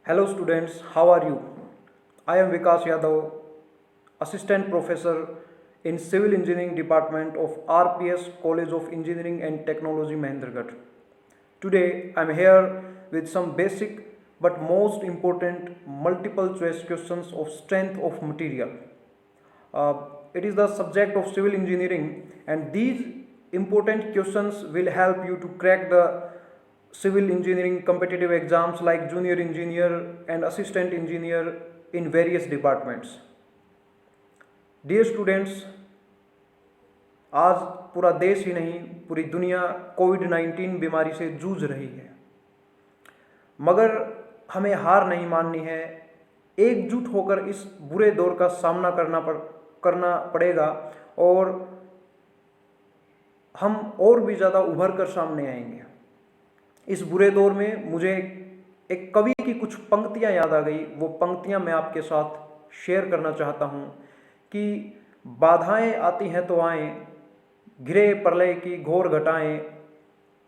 Hello students, how are you? I am Vikas Yadav, Assistant Professor in Civil Engineering Department of RPS College of Engineering and Technology Mahendragarh. Today I am here with some basic but most important multiple choice questions of strength of material. Uh, it is the subject of civil engineering, and these important questions will help you to crack the civil engineering competitive exams like junior engineer and assistant engineer in various departments. Dear students, आज पूरा देश ही नहीं पूरी दुनिया कोविड-19 बीमारी से जूझ रही है, मगर हमें हार नहीं माननी है। एकजुट होकर इस बुरे दौर का सामना करना पड़ेगा और हम और भी ज़्यादा उभर कर सामने आएंगे। इस बुरे दौर में मुझे एक कवि की कुछ पंक्तियां याद आ गई। वो पंक्तियां मैं आपके साथ शेयर करना चाहता हूँ कि बाधाएं आती हैं तो आएं, घिरे प्रलय की घोर घटाएं,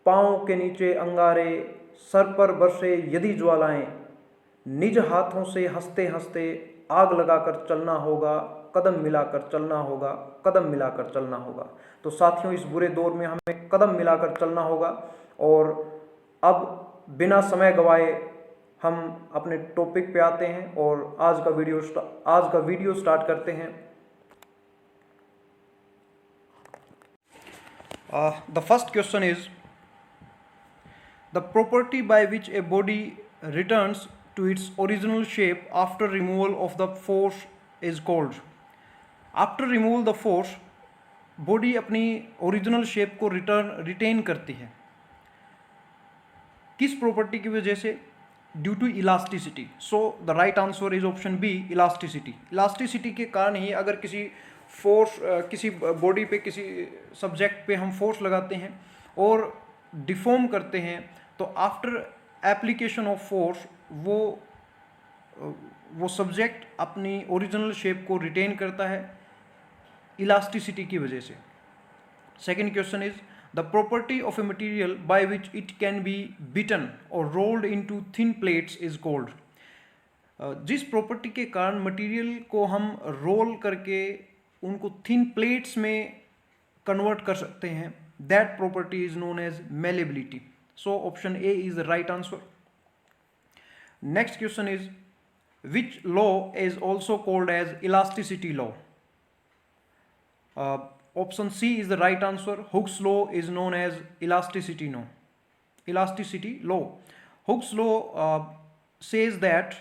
पाँव के नीचे अंगारे, सर पर बरसे यदि ज्वालाएं, निज हाथों से हंसते हंसते आग लगाकर चलना होगा, कदम मिलाकर चलना होगा, कदम मिलाकर चलना होगा। तो साथियों, इस बुरे दौर में हमें कदम मिलाकर चलना होगा। और अब बिना समय गवाए हम अपने टॉपिक पे आते हैं और आज का वीडियो स्टार्ट करते हैं। The first question is the property by which a body returns to its original shape after removal of the force is called. After removal the force body अपनी ओरिजिनल शेप को retain करती है। किस property की वजह से? Due to elasticity. So the right answer is option B, elasticity. Elasticity के कारण ही अगर किसी किसी बॉडी पे, किसी सब्जेक्ट पे हम फोर्स लगाते हैं और डिफॉर्म करते हैं, तो आफ्टर एप्लीकेशन ऑफ फोर्स वो सब्जेक्ट अपनी ओरिजिनल शेप को रिटेन करता है इलास्टिसिटी की वजह से। Second question is the property of a material by which it can be beaten और rolled into thin plates is called. जिस प्रॉपर्टी के कारण मटेरियल को हम रोल करके उनको थिन प्लेट्स में कन्वर्ट कर सकते हैं, that property is known as malleability. So option A is the right answer. Next question is which law is also called as elasticity law. Option C is the right answer. Hooke's law is known as elasticity law. Hooke's law says that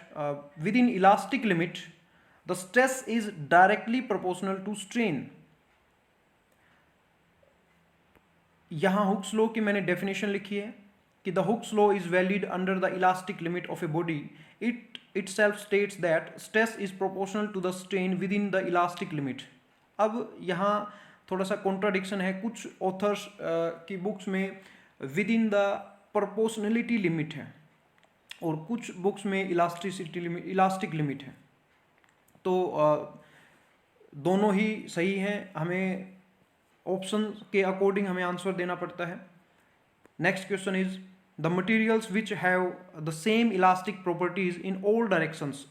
within elastic limit, the stress is directly proportional to strain. यहाँ Hooke's law की मैंने definition लिखी है कि the Hooke's law is valid under the elastic limit of a body. It itself states that stress is proportional to the strain within the elastic limit. अब यहाँ थोड़ा सा कॉन्ट्राडिक्शन है। कुछ ऑथर्स की बुक्स में with in the proportionality limit है और कुछ बुक्स में इलास्टिक लिमिट है। तो दोनों ही सही हैं, हमें ऑप्शन के अकॉर्डिंग हमें आंसर देना पड़ता है। Next question is the materials which have the same elastic properties in all directions.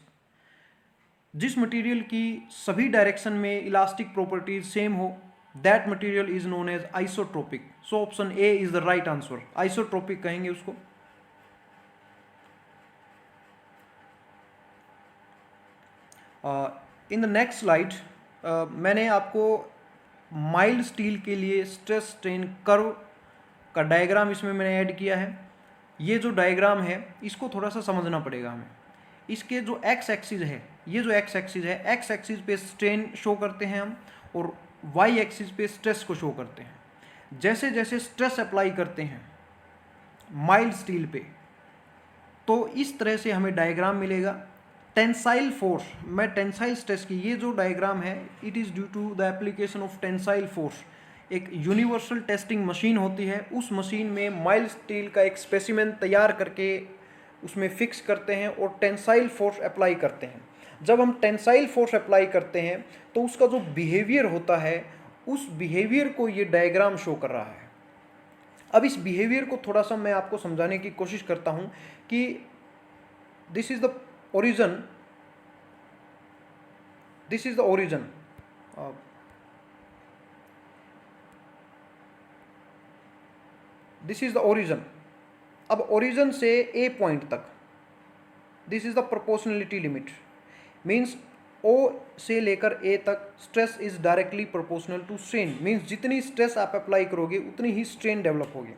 जिस मटेरियल की सभी डायरेक्शन में इलास्टिक प्रॉपर्टीज सेम हो, that material is known as isotropic. So option A is the right answer. Isotropic कहेंगे उसको। In the next slide मैंने आपको mild steel के लिए स्ट्रेस स्ट्रेन कर्व का डायग्राम इसमें मैंने ऐड किया है। ये जो डायग्राम है इसको थोड़ा सा समझना पड़ेगा हमें। इसके जो एक्स एक्सिस है, ये जो एक्स एक्सिस है, एक्स एक्सिस पे स्ट्रेन शो करते हैं हम और वाई एक्सिस पे स्ट्रेस को शो करते हैं। जैसे जैसे स्ट्रेस अप्लाई करते हैं माइल्ड स्टील पे, तो इस तरह से हमें डायग्राम मिलेगा। टेंसाइल फोर्स, मैं टेंसाइल स्ट्रेस की ये जो डायग्राम है, it is due to the application of tensile force. एक यूनिवर्सल टेस्टिंग मशीन होती है, उस मशीन में माइल्ड स्टील का एक स्पेसिमेन तैयार करके उसमें फिक्स करते हैं और टेंसाइल फोर्स अप्लाई करते हैं। जब हम टेंसाइल फोर्स अप्लाई करते हैं तो उसका जो बिहेवियर होता है, उस बिहेवियर को ये डायग्राम शो कर रहा है। अब इस बिहेवियर को थोड़ा सा मैं आपको समझाने की कोशिश करता हूँ कि this is the origin, this is the origin, uh, this is the origin. अब origin से A point तक, this is the proportionality limit, means O से लेकर A तक stress is directly proportional to strain, means जितनी stress आप apply करोगे उतनी ही strain डेवलप होगी.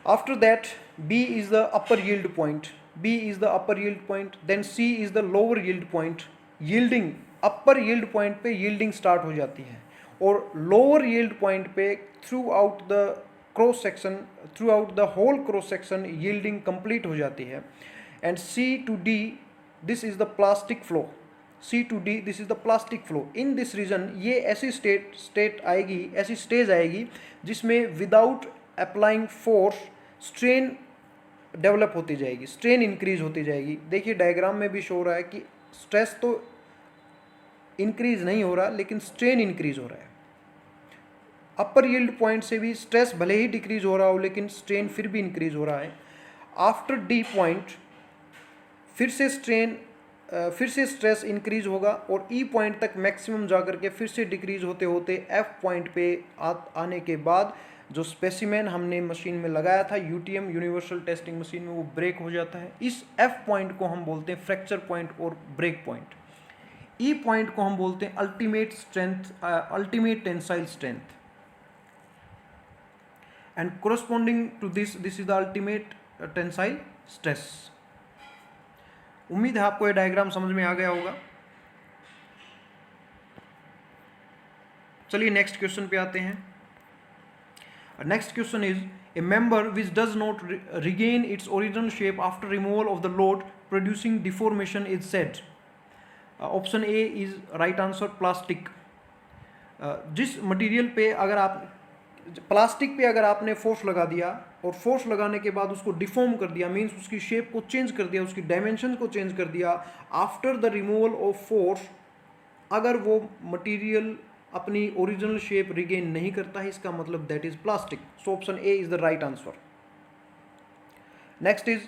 After that B is the upper yield point, B is the upper yield point, then C is the lower yield point. Yielding, upper yield point पे yielding start हो जाती है और lower yield point पे throughout the cross section, throughout the whole cross section yielding complete हो जाती है. And C to D, this is the plastic flow. C to D, this is the plastic flow. In this region ये ऐसी state आएगी, ऐसी stage आएगी जिसमें without applying force strain develop होती जाएगी, स्ट्रेन इंक्रीज होती जाएगी. देखिए डायग्राम में भी शो हो रहा है कि स्ट्रेस तो इंक्रीज नहीं हो रहा लेकिन स्ट्रेन इंक्रीज हो रहा है. अपर यील्ड पॉइंट से भी स्ट्रेस भले ही डिक्रीज हो रहा हो लेकिन स्ट्रेन फिर भी इंक्रीज हो रहा है. आफ्टर डी पॉइंट फिर से स्ट्रेस इंक्रीज होगा और ई पॉइंट तक मैक्सिमम जाकर के फिर से डिक्रीज होते होते एफ पॉइंट पे आने के बाद जो स्पेसिमेन हमने मशीन में लगाया था यूटीएम यूनिवर्सल टेस्टिंग मशीन में, वो ब्रेक हो जाता है. इस एफ पॉइंट को हम बोलते हैं फ्रैक्चर पॉइंट और ब्रेक पॉइंट. ई पॉइंट को हम बोलते हैं ultimate strength, ultimate tensile strength. And corresponding to this is the ultimate tensile stress. उम्मीद है आपको ये डायग्राम समझ में आ गया होगा. चलिए नेक्स्ट क्वेश्चन पे आते हैं. Next question is, a member which does not regain its original shape after removal of the load producing deformation is said. Option A is right answer, plastic. जिस मटेरियल पे अगर आप प्लास्टिक पे अगर आपने फोर्स लगा दिया और फोर्स लगाने के बाद उसको डिफॉर्म कर दिया, मीन्स उसकी शेप को चेंज कर दिया, उसकी डायमेंशन को चेंज कर दिया after the removal of force, अगर वो मटेरियल अपनी ओरिजिनल शेप रिगेन नहीं करता है, इसका मतलब that is plastic. So option A is the right answer. Next is,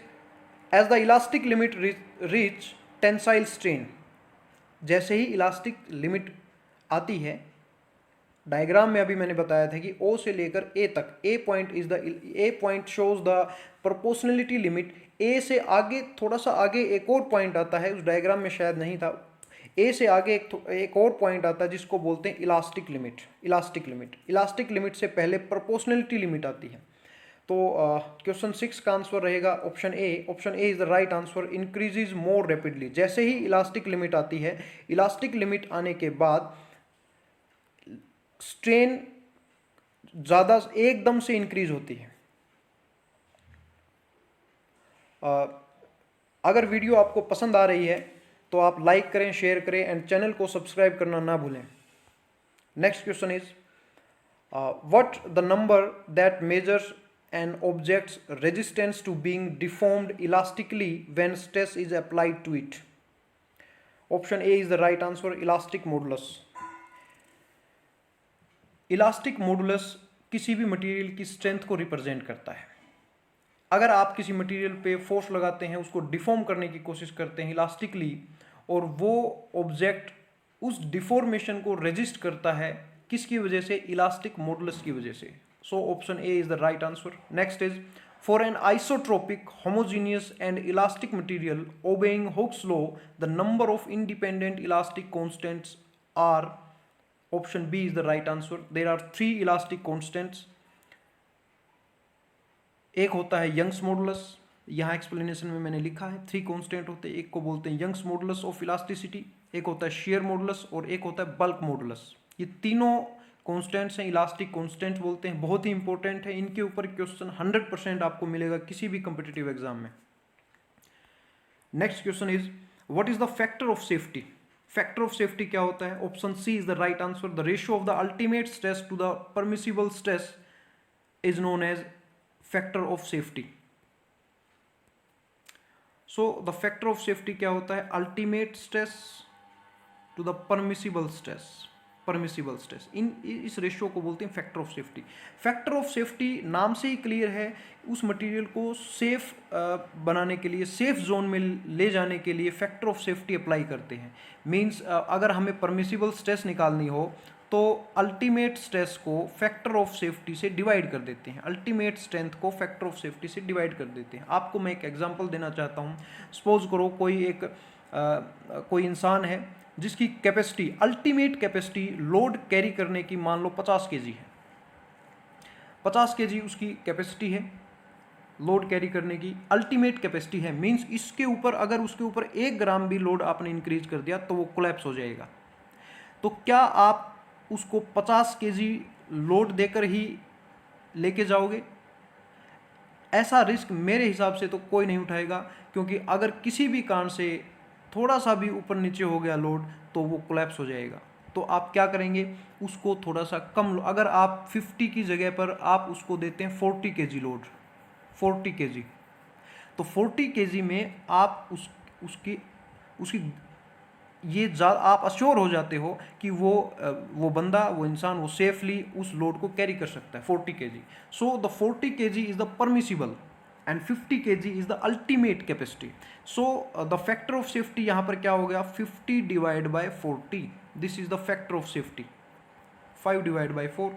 as the elastic limit reach tensile strain. जैसे ही इलास्टिक लिमिट आती है, डायग्राम में अभी मैंने बताया था कि ओ से लेकर ए तक, A point shows the proportionality limit. A से आगे थोड़ा सा आगे एक और पॉइंट आता है, उस डायग्राम में शायद नहीं था. ए से आगे एक और पॉइंट आता है जिसको बोलते हैं इलास्टिक लिमिट. इलास्टिक लिमिट से पहले प्रोपोर्शनलिटी लिमिट आती है. तो क्वेश्चन 6 का आंसर रहेगा option A. Option A is the right answer. Increases more rapidly. जैसे ही इलास्टिक लिमिट आती है, इलास्टिक लिमिट आने के बाद स्ट्रेन ज़्यादा एकदम से इंक्रीज होती है. अगर वीडियो आपको पसंद आ रही है तो आप लाइक करें, शेयर करें एंड चैनल को सब्सक्राइब करना ना भूलें. Next question is, what the number that measures an object's resistance to being deformed elastically when stress is applied to it. Option A is the right answer, elastic modulus. Elastic modulus किसी भी material की strength को represent करता है. अगर आप किसी material पे फोर्स लगाते हैं, उसको डिफॉर्म करने की कोशिश करते हैं इलास्टिकली, और वो ऑब्जेक्ट उस डिफॉर्मेशन को रेजिस्ट करता है, किसकी वजह से? इलास्टिक मॉडुलस की वजह से. So option A is the right answer. Next is, for an isotropic homogeneous and elastic material obeying Hooke's law the number of independent elastic constants are. Option B is the right answer. There are 3 elastic constants. एक होता है Young's modulus, यहाँ explanation में मैंने लिखा है 3 constant होते हैं. एक को बोलते हैं यंग्स मॉडुलस ऑफ इलास्टिसिटी, एक होता है शेयर मॉडुलस और एक होता है बल्क मॉडुलस. ये तीनों कांस्टेंट्स हैं, इलास्टिक कांस्टेंट बोलते हैं. बहुत ही इंपॉर्टेंट है, इनके ऊपर क्वेश्चन 100% आपको मिलेगा किसी भी कम्पिटिटिव एग्जाम में. Next question is, what is the factor of safety. Factor of safety क्या होता है? Option C is the right answer. The ratio of the ultimate stress to the permissible stress is known as factor of safety. So the factor of safety क्या होता है? Ultimate stress to the permissible stress. Permissible stress. इस ratio को बोलते हैं factor of safety. Factor of safety नाम से ही clear है, उस मटेरियल को सेफ बनाने के लिए, सेफ जोन में ले जाने के लिए फैक्टर ऑफ सेफ्टी अप्लाई करते हैं। मीन्स अगर हमें परमिसिबल स्ट्रेस निकालनी हो तो अल्टीमेट स्ट्रेस को फैक्टर ऑफ सेफ्टी से डिवाइड कर देते हैं, अल्टीमेट स्ट्रेंथ को फैक्टर ऑफ सेफ्टी से डिवाइड कर देते हैं। आपको मैं एक एग्जांपल देना चाहता हूँ। सपोज करो कोई इंसान है जिसकी capacity, ultimate capacity load carry करने की मान लो 50 केजी है, 50 केजी उसकी कैपेसिटी है, लोड कैरी करने की अल्टीमेट कैपेसिटी है। मीन्स इसके ऊपर अगर उसके ऊपर 1 ग्राम भी लोड आपने इंक्रीज कर दिया तो वो कोलैप्स हो जाएगा। तो क्या आप उसको 50 केजी लोड देकर ही लेके जाओगे? ऐसा रिस्क मेरे हिसाब से तो कोई नहीं उठाएगा, क्योंकि अगर किसी भी कारण से थोड़ा सा भी ऊपर नीचे हो गया लोड तो वो कोलैप्स हो जाएगा। तो आप क्या करेंगे, उसको थोड़ा सा कम, अगर आप 50 की जगह पर आप उसको देते हैं 40 केजी लोड, 40 केजी, तो 40 केजी में आप उसकी ये आप अश्योर हो जाते हो कि वो बंदा, वो इंसान, वो सेफली उस लोड को कैरी कर सकता है 40 KG. So the 40 KG is the permissible and 50 KG is the ultimate capacity. So the factor of safety यहाँ पर क्या हो गया, 50 divide by 40, this is the factor of safety. 5 divide by 4,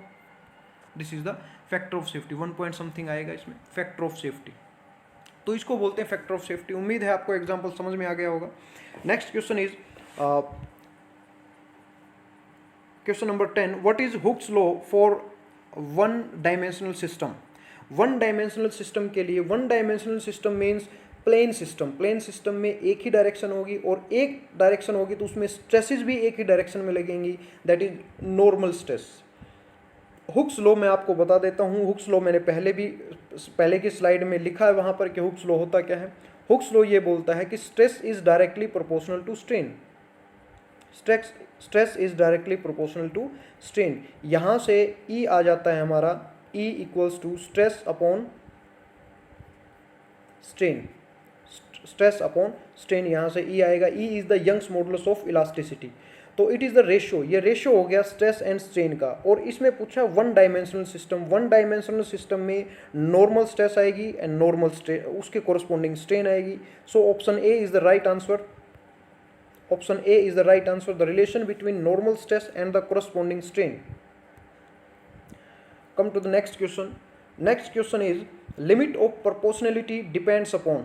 this is the factor of safety. 1 point something आएगा इसमें, factor of safety. तो इसको बोलते हैं फैक्टर ऑफ सेफ्टी। उम्मीद है आपको एग्जाम्पल समझ में आ गया होगा। Next question is question number 10, what is Hooke's law for one dimensional system? One dimensional system के लिए, one dimensional system means plane system. Plane system में एक ही डायरेक्शन होगी और एक डायरेक्शन होगी तो उसमें स्ट्रेसेस भी एक ही डायरेक्शन में लगेंगी, that is normal stress. Hooke's law मैं आपको बता देता हूँ। हुक्स लॉ मैंने पहले की स्लाइड में लिखा है वहाँ पर कि हुक्स लॉ होता क्या है। हुक्स लॉ ये बोलता है कि stress is directly proportional to strain. Stress is directly proportional to strain. यहाँ से E आ जाता है हमारा, E equals to stress upon strain. Stress upon strain, यहाँ से E आएगा। E is the Young's modulus of elasticity. तो इट इज़ द रेशियो, ये रेशियो हो गया स्ट्रेस एंड स्ट्रेन का। और इसमें पूछा one dimensional system. One dimensional system में नॉर्मल स्ट्रेस आएगी एंड नॉर्मल स्ट्रेन, उसके कोरस्पॉन्डिंग स्ट्रेन आएगी। सो option A is the right answer. Option A is the right answer, the relation between normal stress and the corresponding strain. Come to the next question. Next question is limit of proportionality depends upon।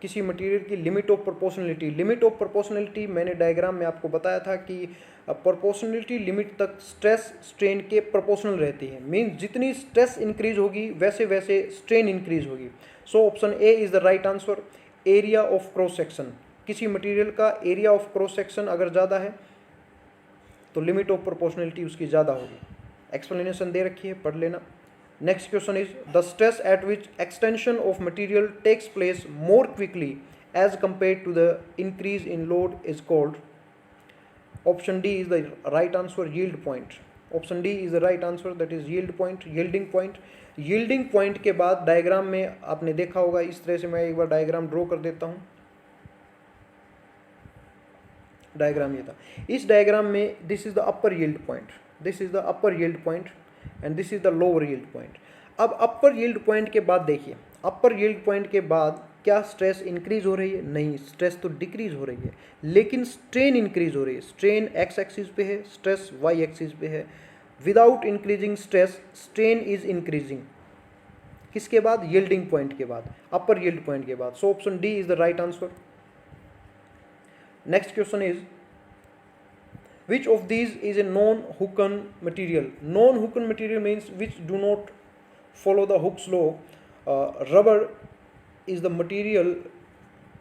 किसी material की limit of proportionality. Limit of proportionality मैंने diagram में आपको बताया था कि proportionality limit तक stress strain के प्रोपोर्शनल रहती है। मीन्स जितनी स्ट्रेस इंक्रीज होगी वैसे वैसे स्ट्रेन इंक्रीज होगी। सो option A is the right answer. Area of cross section, किसी मटेरियल का एरिया ऑफ क्रॉस सेक्शन अगर ज़्यादा है तो लिमिट ऑफ प्रोपोर्शनलिटी उसकी ज़्यादा होगी। एक्सप्लेनेशन दे रखी है, पढ़ लेना। Next question is the stress at which extension of material takes place more quickly as compare to the increase in load is called. Option D is the right answer, yield point. Option D is the right answer, that is yield point, yielding point. Yielding point के बाद diagram में आपने देखा होगा, इस तरह से मैं एक बार डायग्राम ड्रॉ कर देता हूँ। डायग्राम ये था। इस डायग्राम में this is the upper yield point, this is the upper yield point and this is the lower yield point. अब अपर यील्ड पॉइंट के बाद देखिए, अपर यील्ड पॉइंट के बाद क्या स्ट्रेस इंक्रीज हो रही है? नहीं, स्ट्रेस तो डिक्रीज हो रही है, लेकिन स्ट्रेन इंक्रीज हो रही है। स्ट्रेन एक्स एक्सिस पे है, स्ट्रेस वाई एक्सिस पे है। Without increasing stress strain is increasing. किसके बाद? यील्डिंग पॉइंट के बाद, अपर यील्ड पॉइंट के बाद। So option D is the right answer. Next question is which of these is a non-Hookean material? Non-Hookean material means which do not follow the Hooke's law. Rubber is the material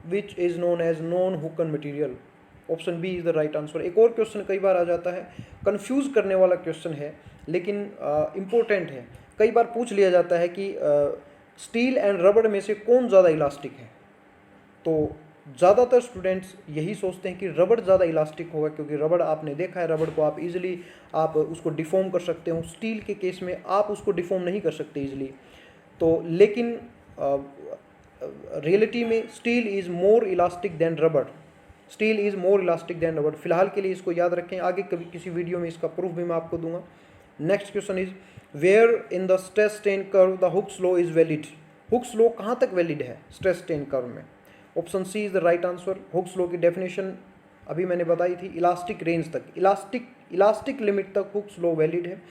which is known as non-Hookean material. Option B is the right answer. एक और question कई बार आ जाता है, confuse करने वाला question है लेकिन important है। कई बार पूछ लिया जाता है कि स्टील एंड रबड़ में से कौन ज़्यादा इलास्टिक है। तो ज़्यादातर स्टूडेंट्स यही सोचते हैं कि रबड़ ज़्यादा इलास्टिक होगा, क्योंकि रबड़ आपने देखा है, रबड़ को आप इजीली आप उसको डिफॉर्म कर सकते हो। स्टील के केस में आप उसको डिफॉर्म नहीं कर सकते इजीली। तो लेकिन रियलिटी में steel is more elastic than rubber. Steel is more elastic than rubber. फिलहाल के लिए इसको याद रखें, आगे कभी किसी वीडियो में इसका प्रूफ भी मैं आपको दूंगा। Next question is where in the stress strain curve the Hooke's law is valid. Hooke's law कहाँ तक वैलिड है स्ट्रेस स्ट्रेन कर्व में? Option C is the right answer. Hooke's law की डेफिनेशन अभी मैंने बताई थी, इलास्टिक रेंज तक, इलास्टिक लिमिट तक हुक्स लॉ वैलिड है।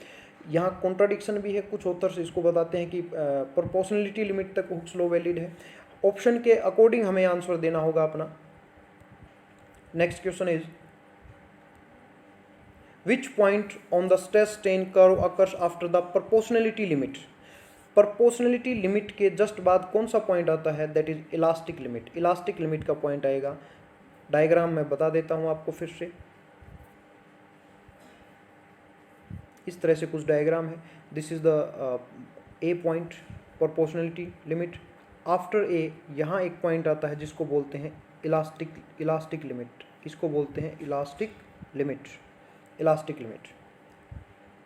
यहाँ कॉन्ट्राडिक्शन भी है, कुछ ऑथर्स इसको बताते हैं कि प्रोपोर्शनलिटी लिमिट तक हुक्स लॉ वैलिड है। ऑप्शन के अकॉर्डिंग हमें आंसर देना होगा अपना। Next question is which point on the stress strain curve occurs after the proportionality limit. Proportionality limit के जस्ट बाद कौन सा पॉइंट आता है? That is elastic limit. Elastic limit का पॉइंट आएगा। डायग्राम मैं बता देता हूं आपको फिर से। इस तरह से कुछ डायग्राम है। This is the A point, proportionality limit. After A यहाँ एक पॉइंट आता है जिसको बोलते हैं इलास्टिक लिमिट। इसको बोलते हैं इलास्टिक लिमिट।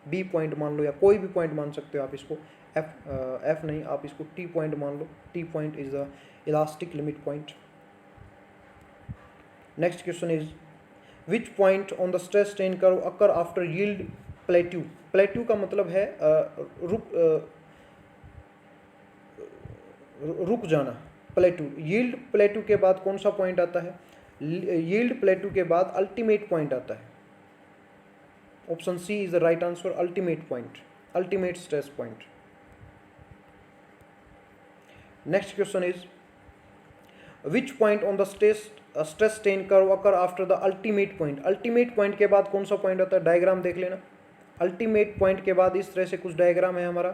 बी पॉइंट मान लो या कोई भी पॉइंट मान सकते हो आप इसको। एफ नहीं, आप इसको टी पॉइंट मान लो। T point is the elastic limit point. Next question is which point on the stress strain curve occur after yield plateau. Plateau का मतलब है रुक जाना। प्लेट्यू, यील्ड प्लेट्यू के बाद कौन सा पॉइंट आता है? यील्ड प्लेट्यू के बाद अल्टीमेट पॉइंट आता है। Option C is the right answer, ultimate point, ultimate stress point. Next question is which point on the stress strain curve occur after the ultimate point. Ultimate point के बाद कौन सा point आता है? Diagram देख लेना। अल्टीमेट पॉइंट के बाद इस तरह से कुछ डायग्राम है हमारा।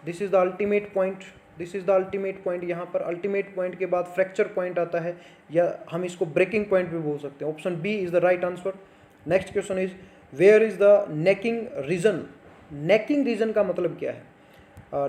This is the ultimate point, this is the ultimate point. यहाँ पर अल्टीमेट पॉइंट के बाद फ्रैक्चर पॉइंट आता है, या हम इसको ब्रेकिंग पॉइंट भी बोल सकते हैं। Option B is the right answer. Next question is where is the necking region. Necking region का मतलब क्या है?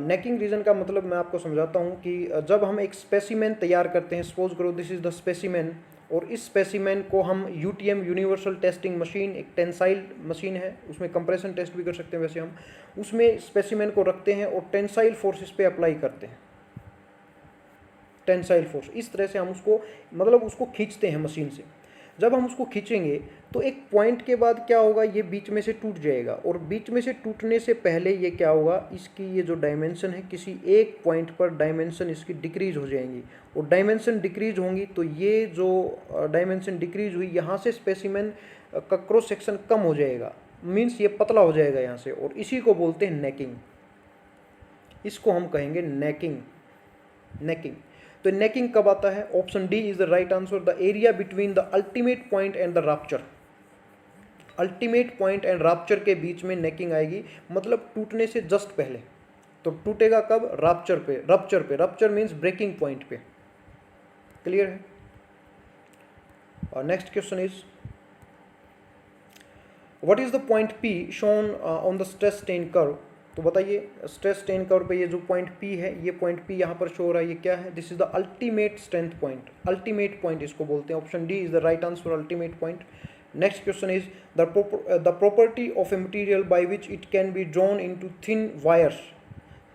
नेकिंग रीजन का मतलब मैं आपको समझाता हूँ कि जब हम एक स्पेसिमेन तैयार करते हैं, सपोज करो दिस इज द स्पेसिमेन, और इस स्पेसिमेन को हम यूटीएम यूनिवर्सल टेस्टिंग मशीन, एक टेंसाइल मशीन है, उसमें कंप्रेशन टेस्ट भी कर सकते हैं वैसे हम, उसमें स्पेसिमेन को रखते हैं और टेंसाइल फोर्स इस पर अप्लाई करते हैं। टेंसाइल फोर्स, इस तरह से हम उसको मतलब उसको खींचते हैं मशीन से। जब हम उसको खींचेंगे तो एक पॉइंट के बाद क्या होगा, ये बीच में से टूट जाएगा, और बीच में से टूटने से पहले ये क्या होगा, इसकी ये जो डायमेंशन है, किसी एक पॉइंट पर डायमेंशन इसकी डिक्रीज हो जाएंगी, और डायमेंशन डिक्रीज होंगी तो ये जो डायमेंशन डिक्रीज हुई, यहाँ से स्पेसिमेन का क्रॉस सेक्शन कम हो जाएगा, मीन्स ये पतला हो जाएगा यहाँ से, और इसी को बोलते हैं नेकिंग। इसको हम कहेंगे नेकिंग। तो नेकिंग कब आता है? Option D is the right answer, the area between the ultimate point and the rupture. Ultimate point and rupture के बीच में नेकिंग आएगी, मतलब टूटने से जस्ट पहले। तो टूटेगा कब? रप्चर पे। रप्चर मीन्स ब्रेकिंग पॉइंट पे। क्लियर है? और next question is what is the point P shown on the stress strain curve. तो बताइए, स्ट्रेस स्ट्रेन कर्व पे ये जो पॉइंट P है, ये पॉइंट P यहाँ पर शो हो रहा है, ये क्या है? This is the ultimate strength point. Ultimate point इसको बोलते हैं। Option D is the right answer, ultimate point. Next question is the property of a material by which it can be drawn into thin wires.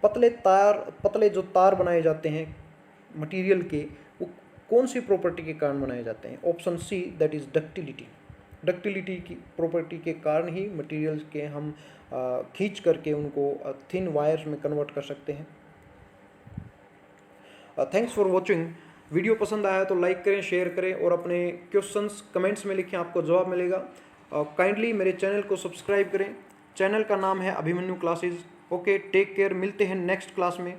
पतले जो तार बनाए जाते हैं material के, वो कौन सी प्रॉपर्टी के कारण बनाए जाते हैं? Option C, that is ductility. Ductility की प्रॉपर्टी के कारण ही मटेरियल्स के हम खींच करके उनको थिन वायर्स में कन्वर्ट कर सकते हैं। Thanks for watching. वीडियो पसंद आया तो लाइक करें, शेयर करें, और अपने क्वेश्चंस कमेंट्स में लिखें, आपको जवाब मिलेगा। काइंडली मेरे चैनल को सब्सक्राइब करें। चैनल का नाम है Abhimanyu classes. Okay, take care, मिलते हैं नेक्स्ट क्लास में।